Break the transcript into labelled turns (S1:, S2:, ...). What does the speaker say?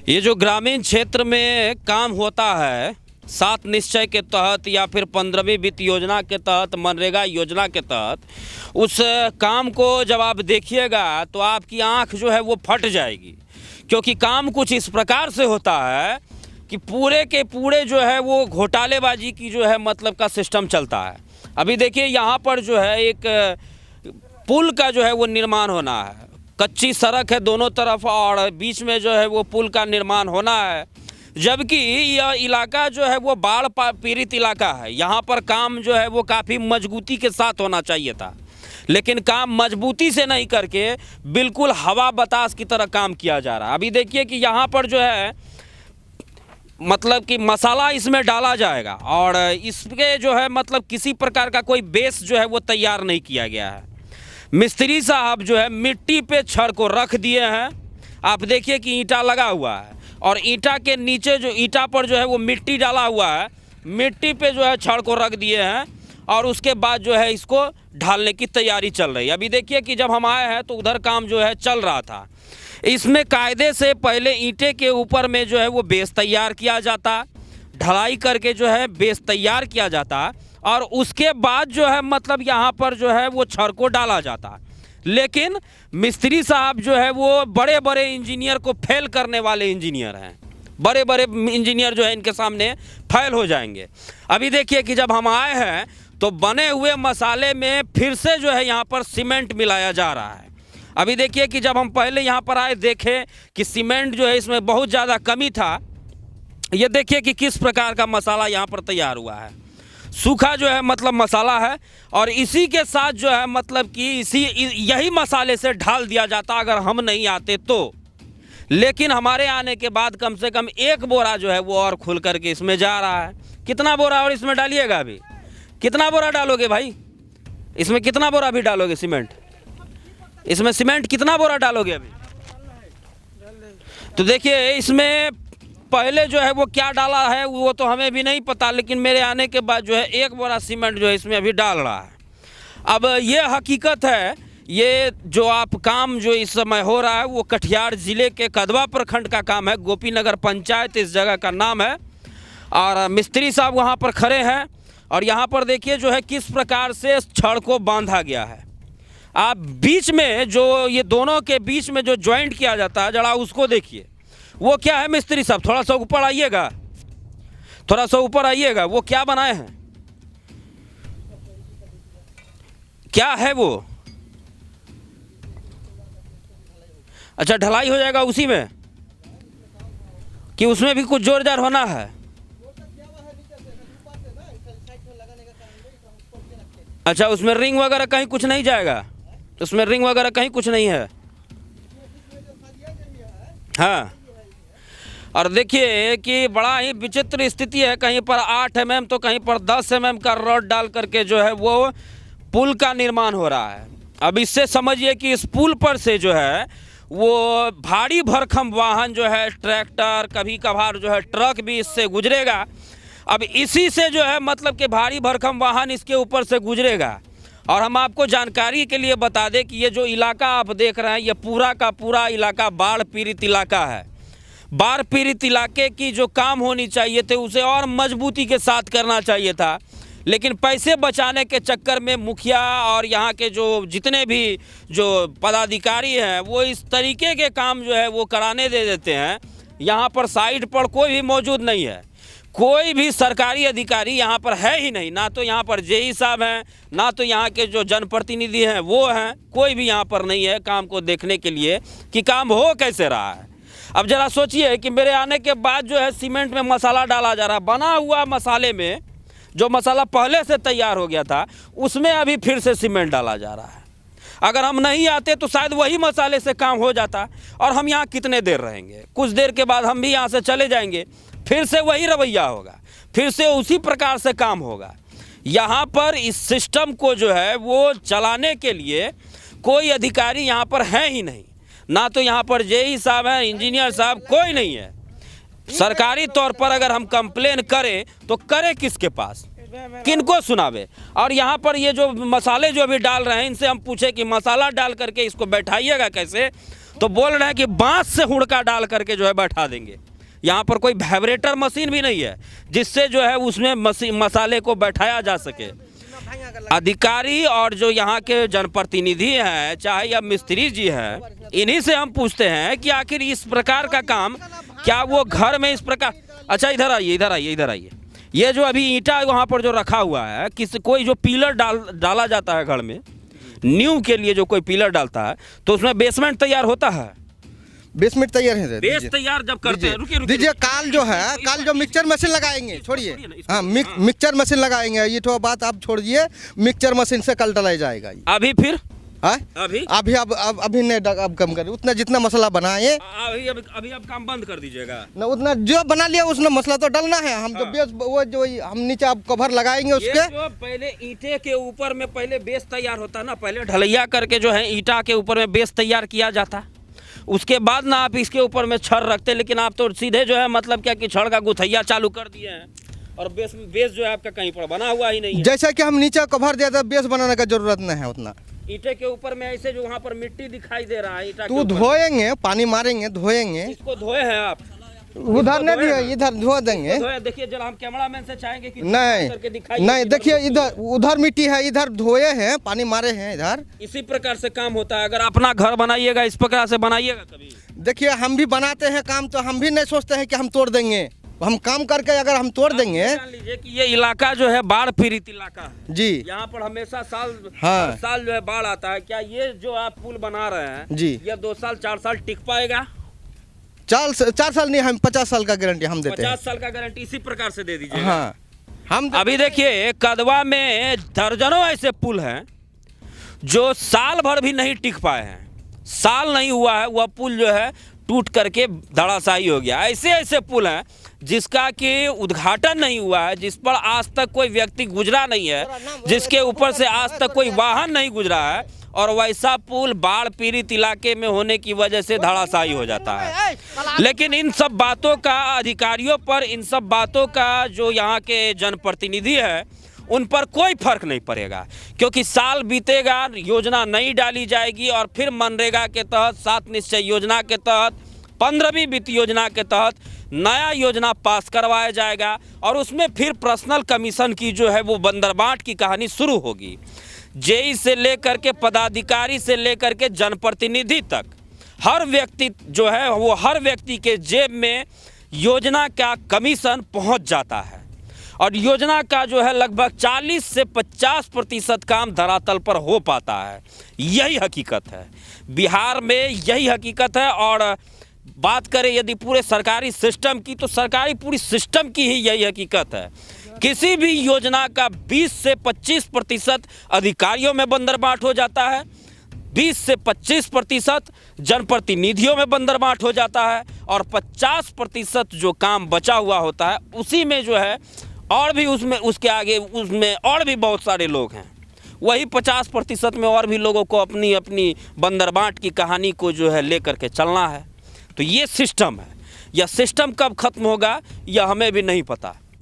S1: ये जो ग्रामीण क्षेत्र में काम होता है 7 निश्चय के तहत या फिर 15वीं वित्त योजना के तहत, मनरेगा योजना के तहत, उस काम को जब आप देखिएगा तो आपकी आंख जो है वो फट जाएगी। क्योंकि काम कुछ इस प्रकार से होता है कि पूरे के पूरे जो है वो घोटालेबाजी की जो है मतलब का सिस्टम चलता है। अभी देखिए यहाँ पर जो है एक पुल का जो है वो निर्माण होना है। कच्ची सड़क है दोनों तरफ और बीच में जो है वो पुल का निर्माण होना है, जबकि यह इलाका जो है वो बाढ़ पीड़ित इलाका है। यहाँ पर काम जो है वो काफ़ी मजबूती के साथ होना चाहिए था, लेकिन काम मजबूती से नहीं करके बिल्कुल हवा बतास की तरह काम किया जा रहा है। अभी देखिए कि यहाँ पर जो है मतलब कि मसाला इसमें डाला जाएगा और इसके जो है मतलब किसी प्रकार का कोई बेस जो है वो तैयार नहीं किया गया है। मिस्त्री साहब जो है मिट्टी पे छड़ को रख दिए हैं। आप देखिए कि ईंटा लगा हुआ है और ईंटा के नीचे जो ईंटा पर जो है वो मिट्टी डाला हुआ है, मिट्टी पे जो है छड़ को रख दिए हैं और उसके बाद जो है इसको ढालने की तैयारी चल रही है। अभी देखिए कि जब हम आए हैं तो उधर काम जो है चल रहा था। इसमें कायदे से पहले ईंटे के ऊपर में जो है वो बेस तैयार किया जाता, ढलाई करके जो है बेस तैयार किया जाता और उसके बाद जो है मतलब यहाँ पर जो है वो छड़ को डाला जाता। लेकिन मिस्त्री साहब जो है वो बड़े बड़े इंजीनियर को फेल करने वाले इंजीनियर हैं। बड़े बड़े इंजीनियर जो है इनके सामने फेल हो जाएंगे। अभी देखिए कि जब हम आए हैं तो बने हुए मसाले में फिर से जो है यहाँ पर सीमेंट मिलाया जा रहा है। अभी देखिए कि जब हम पहले यहाँ पर आए देखें कि सीमेंट जो है इसमें बहुत ज़्यादा कमी था। ये देखिए कि किस प्रकार का मसाला यहाँ पर तैयार हुआ है। सूखा जो है मतलब मसाला है और इसी के साथ जो है मतलब कि यही मसाले से ढाल दिया जाता अगर हम नहीं आते तो। लेकिन हमारे आने के बाद कम से कम 1 बोरा जो है वो और खुल करके इसमें जा रहा है। कितना बोरा और इसमें डालिएगा? अभी कितना बोरा डालोगे भाई? इसमें कितना बोरा भी डालोगे सीमेंट? इसमें सीमेंट कितना बोरा डालोगे अभी? तो देखिए इसमें पहले जो है वो क्या डाला है वो तो हमें भी नहीं पता, लेकिन मेरे आने के बाद जो है 1 बोरा सीमेंट जो है इसमें अभी डाल रहा है। अब ये हकीकत है, ये जो आप काम जो इस समय हो रहा है वो कटिहार ज़िले के कदवा प्रखंड का काम है। गोपीनगर पंचायत इस जगह का नाम है और मिस्त्री साहब वहाँ पर खड़े हैं और यहाँ पर देखिए जो है किस प्रकार से छड़ को बांधा गया है। आप बीच में जो ये दोनों के बीच में जो ज्वाइंट किया जाता है जरा उसको देखिए, वो क्या है मिस्त्री साहब? थोड़ा सा ऊपर आइएगा, थोड़ा सा ऊपर आइएगा। वो क्या बनाए हैं? क्या है वो? अच्छा ढलाई हो जाएगा उसी में कि उसमें भी कुछ जोर जार होना है? अच्छा उसमें रिंग वगैरह कहीं कुछ नहीं जाएगा? उसमें रिंग वगैरह कहीं कुछ नहीं है? हाँ। और देखिए कि बड़ा ही विचित्र स्थिति है। कहीं पर 8 mm तो कहीं पर 10 mm का रॉड डाल करके जो है वो पुल का निर्माण हो रहा है। अब इससे समझिए कि इस पुल पर से जो है वो भारी भरकम वाहन जो है ट्रैक्टर, कभी कभार जो है ट्रक भी इससे गुजरेगा। अब इसी से जो है मतलब कि भारी भरकम वाहन इसके ऊपर से गुजरेगा। और हम आपको जानकारी के लिए बता दें कि ये जो इलाका आप देख रहे हैं ये पूरा का पूरा इलाका बाढ़ पीड़ित इलाका है। बाढ़ पीड़ित इलाके की जो काम होनी चाहिए थे उसे और मजबूती के साथ करना चाहिए था, लेकिन पैसे बचाने के चक्कर में मुखिया और यहाँ के जो जितने भी जो पदाधिकारी हैं वो इस तरीके के काम जो है वो कराने दे देते हैं। यहाँ पर साइड पर कोई भी मौजूद नहीं है, कोई भी सरकारी अधिकारी यहाँ पर है ही नहीं। ना तो यहाँ पर जेई साहब हैं, ना तो यहाँ के जो जनप्रतिनिधि हैं वो हैं, कोई भी यहाँ पर नहीं है काम को देखने के लिए कि काम हो कैसे रहा है। अब ज़रा सोचिए कि मेरे आने के बाद जो है सीमेंट में मसाला डाला जा रहा है। बना हुआ मसाले में जो मसाला पहले से तैयार हो गया था उसमें अभी फिर से सीमेंट डाला जा रहा है। अगर हम नहीं आते तो शायद वही मसाले से काम हो जाता और हम यहाँ कितने देर रहेंगे? कुछ देर के बाद हम भी यहाँ से चले जाएंगे, फिर से वही रवैया होगा, फिर से उसी प्रकार से काम होगा। यहाँ पर इस सिस्टम को जो है वो चलाने के लिए कोई अधिकारी यहाँ पर है ही नहीं। ना तो यहाँ पर जेई साहब हैं, इंजीनियर साहब, कोई नहीं है। सरकारी तौर पर अगर हम कंप्लेन करें तो करें किसके पास, किनको सुनावे? और यहाँ पर ये जो मसाले जो अभी डाल रहे हैं इनसे हम पूछे कि मसाला डाल करके इसको बैठाइएगा कैसे, तो बोल रहे हैं कि बांस से हुड़का डाल करके जो है बैठा देंगे। यहाँ पर कोई वाइब्रेटर मशीन भी नहीं है जिससे जो है उसमें मसाले को बैठाया जा सके। अधिकारी और जो यहाँ के जनप्रतिनिधि हैं, चाहे या मिस्त्री जी हैं, इन्हीं से हम पूछते हैं कि आखिर इस प्रकार का काम क्या वो घर में इस प्रकार। अच्छा इधर आइए, इधर आइए, इधर आइए। ये जो अभी ईंटा वहाँ पर जो रखा हुआ है, कोई जो पिलर डाला जाता है घर में, नींव के लिए जो कोई पिलर डालता है तो उसमें बेसमेंट तैयार होता है।
S2: बेसमेंट तैयार है,
S1: बेस तैयार जब करते हैं, रुकिए
S2: दीजिए। काल जो है, काल जो मिक्सचर मशीन लगाएंगे, छोड़िए। हाँ, मिक्सचर मशीन लगाएंगे, ये तो बात आप छोड़िए। मिक्सचर मशीन से कल डलाया जाएगा।
S1: अभी फिर
S2: अभी नहीं, अब कम करिए। उतना जितना मसला बनाए
S1: अभी आप काम बंद कर दीजिएगा
S2: ना। उतना जो बना लिया उसमें मसला तो डलना है। हम जो बेस, वो जो हम नीचे आप कवर लगाएंगे उसके,
S1: जो पहले ईंटे के ऊपर में पहले बेस तैयार होता ना, पहले ढलैया करके जो है ईंटा के ऊपर में बेस तैयार किया जाता, उसके बाद ना आप इसके ऊपर में छड़ रखते। लेकिन आप तो सीधे जो है मतलब क्या कि छड़ का गुथैया चालू कर दिए हैं और बेस जो है आपका कहीं पर बना हुआ ही नहीं है।
S2: जैसा कि हम नीचे कवर दिया था, बेस बनाने का जरूरत नहीं है उतना।
S1: ईंटे के ऊपर में ऐसे जो वहाँ पर मिट्टी दिखाई दे रहा है ईंटा
S2: तो धोएंगे, पानी मारेंगे, धोएंगे।
S1: इसको धोए हैं आप?
S2: उधर नहीं दिए, इधर धो देंगे।
S1: देखिए जरा हम कैमरामैन से चाहेंगे कि
S2: नहीं देखिए, इधर उधर मिट्टी है, इधर धोए हैं, पानी मारे हैं इधर।
S1: इसी प्रकार से काम होता है। अगर अपना घर बनाइएगा इस प्रकार से बनाइएगा कभी।
S2: देखिए हम भी बनाते हैं काम, तो हम भी नहीं सोचते हैं कि हम तोड़ देंगे। हम काम करके अगर हम तोड़ देंगे।
S1: जान लीजिए कि ये इलाका जो है बाढ़ पीड़ित इलाका है
S2: जी।
S1: यहाँ पर हमेशा साल जो है बाढ़ आता है। क्या ये जो आप पुल बना रहे हैं जी, ये 2 साल 4 साल टिक पाएगा?
S2: 4 साल नहीं, हम 50 साल का गारंटी हम देते हैं।
S1: 50 साल का गारंटी इसी प्रकार से दे दीजिए।
S2: हाँ, हम
S1: अभी देखिए कदवा में दर्जनों ऐसे पुल हैं जो साल भर भी नहीं टिक पाए हैं। साल नहीं हुआ है, वह पुल जो है टूट करके धड़ाशायी हो गया। ऐसे ऐसे पुल हैं जिसका कि उद्घाटन नहीं हुआ है, जिस पर आज तक कोई व्यक्ति गुजरा नहीं है, जिसके ऊपर से आज तक कोई वाहन नहीं गुजरा है, और वैसा पुल बाढ़ पीड़ित इलाके में होने की वजह से धड़ाशायी हो जाता है। लेकिन इन सब बातों का अधिकारियों पर, इन सब बातों का जो यहाँ के जनप्रतिनिधि है उन पर कोई फर्क नहीं पड़ेगा, क्योंकि साल बीतेगा, योजना नहीं डाली जाएगी और फिर मनरेगा के तहत, 7 निश्चय योजना के तहत, 15वीं वित्त योजना के तहत नया योजना पास करवाया जाएगा और उसमें फिर पर्सनल कमीशन की जो है वो बंदरबाट की कहानी शुरू होगी। जेई से लेकर के पदाधिकारी से लेकर के जनप्रतिनिधि तक हर व्यक्ति जो है वो हर व्यक्ति के जेब में योजना का कमीशन पहुंच जाता है और योजना का जो है लगभग 40 से 50% काम धरातल पर हो पाता है। यही हकीकत है, बिहार में यही हकीकत है। और बात करें यदि पूरे सरकारी सिस्टम की, तो सरकारी पूरी सिस्टम की ही यही हकीकत है। किसी भी योजना का 20 से 25% अधिकारियों में बंदरबाट हो जाता है, 20 से 25% जनप्रतिनिधियों में बंदरबाट हो जाता है और 50% जो काम बचा हुआ होता है उसी में जो है और भी उसमें उसके आगे उसमें और भी बहुत सारे लोग हैं। वही 50% में और भी लोगों को अपनी अपनी बंदरबाट की कहानी को जो है लेकर के चलना है। तो ये सिस्टम है। यह सिस्टम कब खत्म होगा यह हमें भी नहीं पता।